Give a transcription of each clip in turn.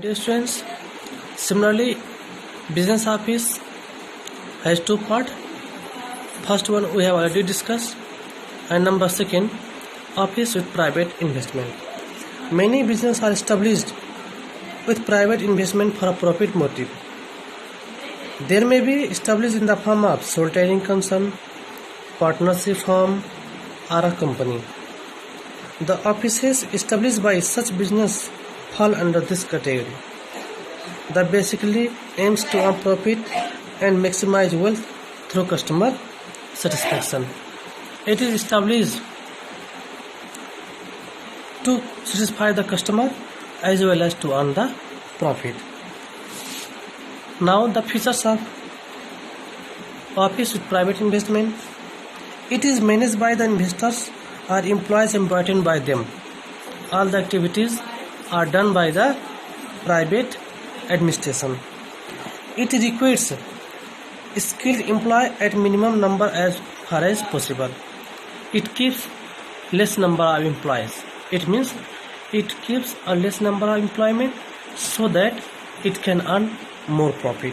Dear students, similarly, business office has two parts. First one we have already discussed, and number second, office with private investment. Many businesses are established with private investment for a profit motive. There may be established in the form of sole trading concern, partnership firm, or a company. The offices established by such business fall under this category. That basically aims to earn profit and maximize wealth through customer satisfaction. It is established to satisfy the customer as well as to earn the profit. Now the features of office with private investment. It is managed by the investors or employees employed by them. All the activities are done by the private administration. It requires skilled employee at minimum number as far as possible. It keeps less number of employees. It means it keeps a less number of employment so that it can earn more profit.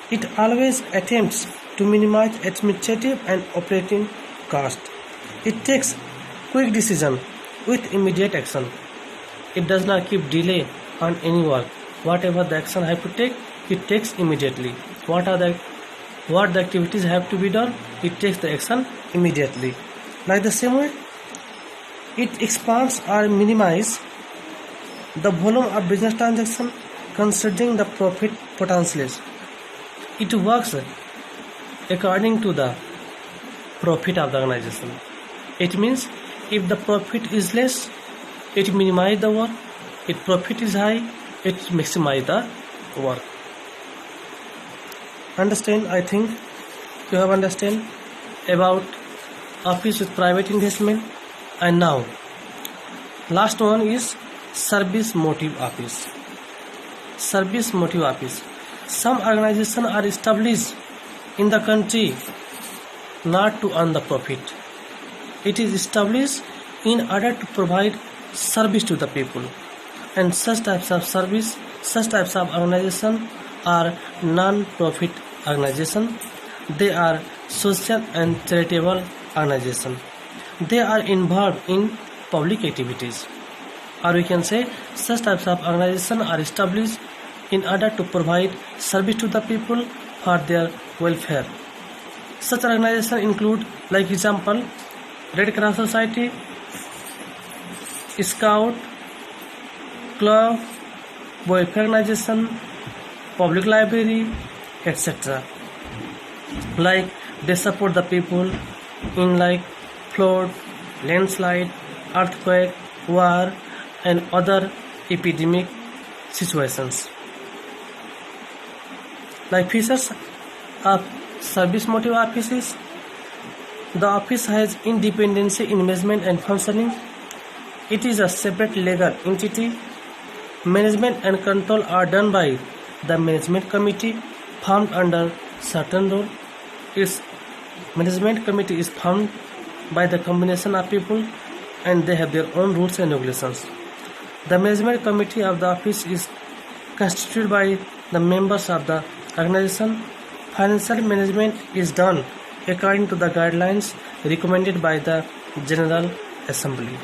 It always attempts to minimize administrative and operating cost. It takes quick decision with immediate action. It does not keep delay on any work. Whatever the action have to take, it takes immediately. What the activities have to be done, it takes the action immediately. Like the same way, it expands or minimize the volume of business transaction considering the profit potential. It works according to the profit of the organization. It means if the profit is less, it minimize the work. If profit is high, it maximize the work. Understand? I think you have understand about office with private investment. And now last one is service motive office. Service motive office. Some organizations are established in the country not to earn the profit. It is established in order to provide service to the people, and such types of organization are non-profit organization. They are social and charitable organization. They are involved in public activities, or we can say such types of organization are established in order to provide service to the people for their welfare. Such organizations include, like example, Red Cross Society, Scout, Club, welfare organization, public library, etc. Like they support the people in like flood, landslide, earthquake, war, and other epidemic situations. Like features of service motive offices, the office has independence in management and functioning. It is a separate legal entity. Management and control are done by the management committee formed under certain rule. Its management committee is formed by the combination of people and they have their own rules and regulations. The management committee of the office is constituted by the members of the organization. Financial management is done according to the guidelines recommended by the General Assembly.